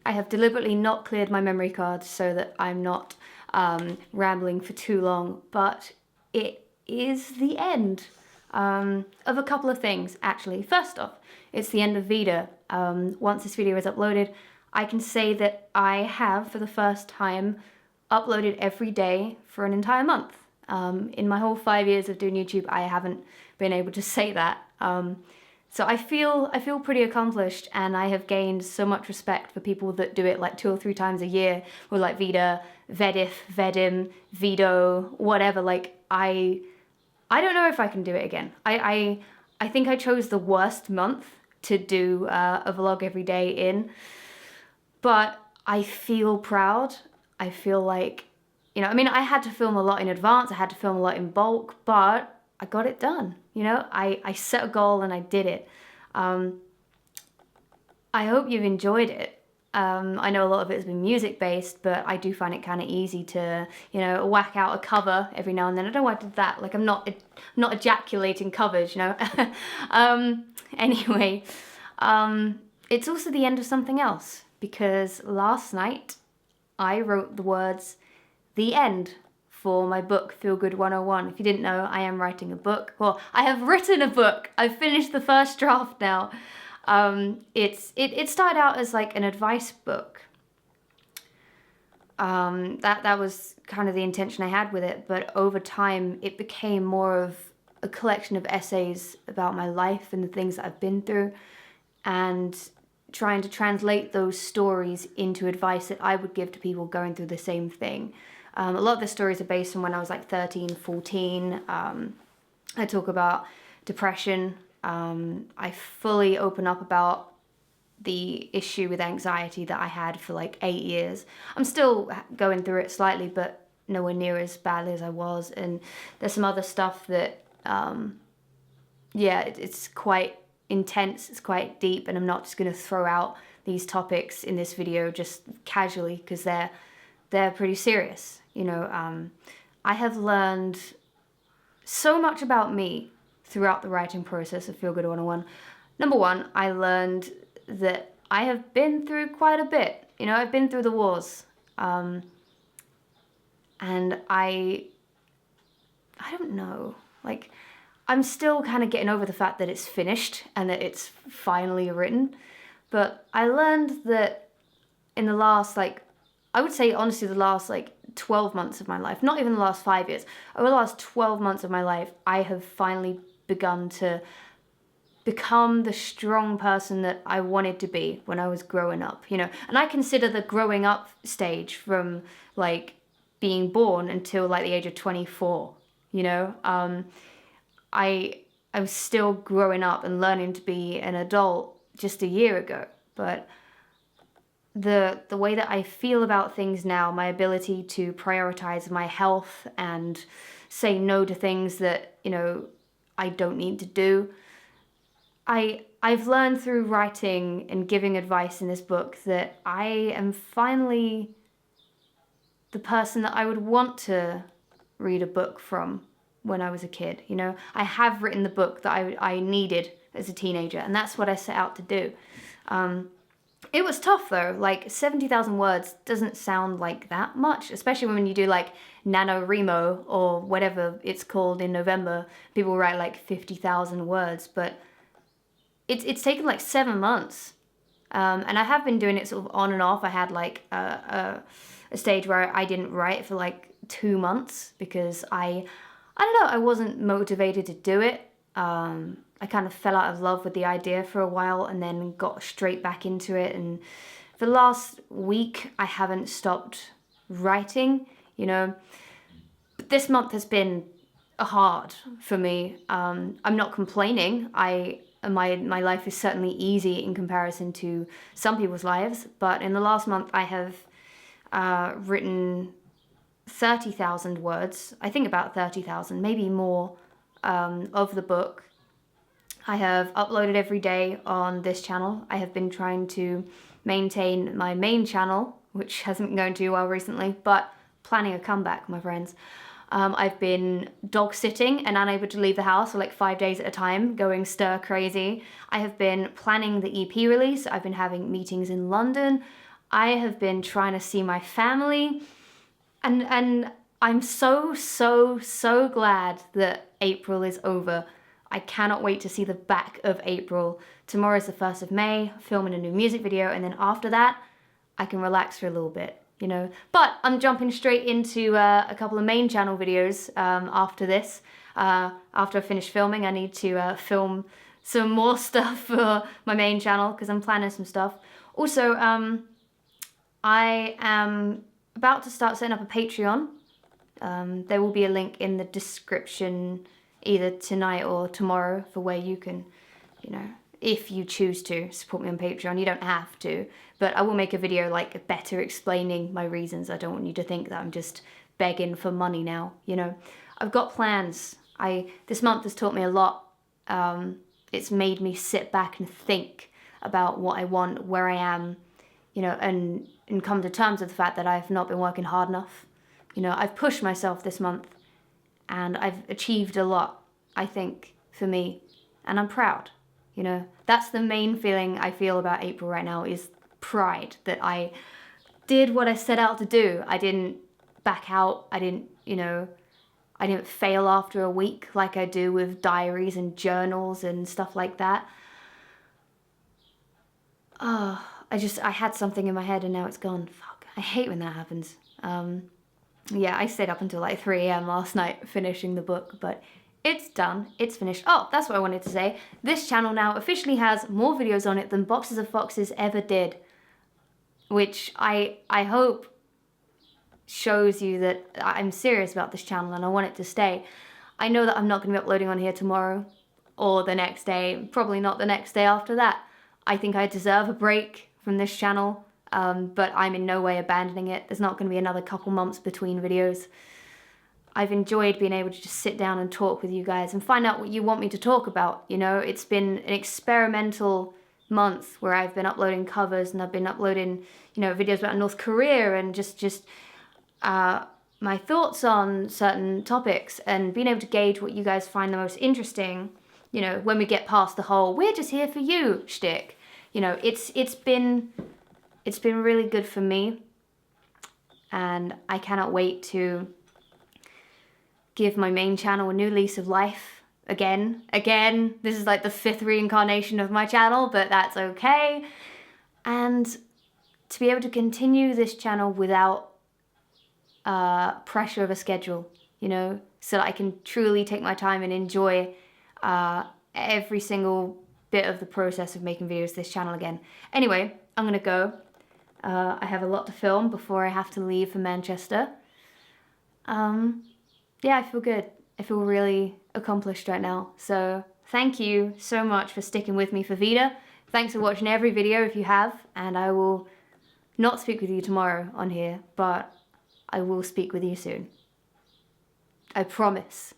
I have deliberately not cleared my memory card so that I'm not rambling for too long, but it is the end of a couple of things, actually. First off, it's the end of Vida. Once this video is uploaded, I can say that I have, for the first time, uploaded every day for an entire month. In my whole 5 years of doing YouTube, I haven't been able to say that. So I feel pretty accomplished, and I have gained so much respect for people that do it like 2 or 3 times a year with like Vida, Vedif, Vedim, Vido, whatever. Like I don't know if I can do it again. I think I chose the worst month to do a vlog every day in, but I feel proud. I feel like, you know, I mean, I had to film a lot in advance. I had to film a lot in bulk, but I got it done. You know, I set a goal and I did it. I hope you've enjoyed it. I know a lot of it has been music based, but I do find it kind of easy to, you know, whack out a cover every now and then. I don't know why I did that. Like I'm not ejaculating covers, you know. Anyway, it's also the end of something else, because last night I wrote the words "the end" for my book, Feel Good 101. If you didn't know, I am writing a book. Well, I have written a book. I've finished the first draft now. It started out as like an advice book. That was kind of the intention I had with it, but over time it became more of a collection of essays about my life and the things that I've been through, and trying to translate those stories into advice that I would give to people going through the same thing. A lot of the stories are based on when I was like 13, 14. I talk about depression. I fully open up about the issue with anxiety that I had for like 8 years. I'm still going through it slightly, but nowhere near as badly as I was. And there's some other stuff that, yeah, it's quite intense, it's quite deep, and I'm not just going to throw out these topics in this video just casually, because they're pretty serious. You know, I have learned so much about me throughout the writing process of Feel Good 101. Number one, I learned that I have been through quite a bit. You know, I've been through the wars. And I don't know, like, I'm still kind of getting over the fact that it's finished and that it's finally written. But I learned that in the last, like, I would say honestly the last like 12 months of my life, not even the last 5 years, over the last 12 months of my life, I have finally begun to become the strong person that I wanted to be when I was growing up, you know. And I consider the growing up stage from like being born until like the age of 24, you know. I was still growing up and learning to be an adult just a year ago, but the way that I feel about things now, my ability to prioritize my health and say no to things that, you know, I don't need to do. I've learned through writing and giving advice in this book that I am finally the person that I would want to read a book from when I was a kid. You know, I have written the book that I needed as a teenager, and that's what I set out to do. It was tough though, like 70,000 words doesn't sound like that much, especially when you do like NaNoWriMo or whatever it's called in November. People write like 50,000 words, but it's taken like 7 months. And I have been doing it sort of on and off. I had like a stage where I didn't write for like 2 months because I don't know, I wasn't motivated to do it. I kind of fell out of love with the idea for a while and then got straight back into it. And for the last week, I haven't stopped writing, you know. But this month has been hard for me. I'm not complaining. My life is certainly easy in comparison to some people's lives. But in the last month, I have written 30,000 words. I think about 30,000, maybe more, of the book. I have uploaded every day on this channel. I have been trying to maintain my main channel, which hasn't been going too well recently, but planning a comeback, my friends. I've been dog sitting and unable to leave the house for like 5 days at a time, going stir crazy. I have been planning the EP release. I've been having meetings in London. I have been trying to see my family, and I'm so glad that April is over. I cannot wait to see the back of April. Tomorrow's the 1st of May, filming a new music video, and then after that, I can relax for a little bit, you know. But I'm jumping straight into a couple of main channel videos after this. After I finish filming, I need to film some more stuff for my main channel because I'm planning some stuff. Also, I am about to start setting up a Patreon. There will be a link in the description either tonight or tomorrow for where you can, you know, if you choose to support me on Patreon. You don't have to, but I will make a video like better explaining my reasons. I don't want you to think that I'm just begging for money now, you know. I've got plans. This month has taught me a lot. It's made me sit back and think about what I want, where I am, you know, and come to terms with the fact that I've not been working hard enough. You know, I've pushed myself this month and I've achieved a lot, I think, for me, and I'm proud. You know, that's the main feeling I feel about April right now, is pride that I did what I set out to do. I didn't back out. I didn't, you know, I didn't fail after a week like I do with diaries and journals and stuff like that. Oh, I had something in my head and now it's gone. Fuck, I hate when that happens. Yeah, I stayed up until like 3 a.m. last night finishing the book, but it's done, it's finished. Oh, that's what I wanted to say. This channel now officially has more videos on it than Boxes of Foxes ever did, which I hope shows you that I'm serious about this channel and I want it to stay. I know that I'm not going to be uploading on here tomorrow or the next day, probably not the next day after that. I think I deserve a break from this channel, but I'm in no way abandoning it. There's not going to be another couple months between videos. I've enjoyed being able to just sit down and talk with you guys and find out what you want me to talk about. You know, it's been an experimental month where I've been uploading covers and I've been uploading, you know, videos about North Korea and just my thoughts on certain topics and being able to gauge what you guys find the most interesting, you know, when we get past the whole "we're just here for you" shtick. You know, it's been really good for me, and I cannot wait to give my main channel a new lease of life again. This is like the 5th reincarnation of my channel, but that's okay. And to be able to continue this channel without pressure of a schedule, you know, so that I can truly take my time and enjoy every single bit of the process of making videos to this channel again. Anyway, I'm gonna go. I have a lot to film before I have to leave for Manchester. Yeah, I feel good. I feel really accomplished right now. So thank you so much for sticking with me for Vida. Thanks for watching every video if you have, and I will not speak with you tomorrow on here, but I will speak with you soon. I promise.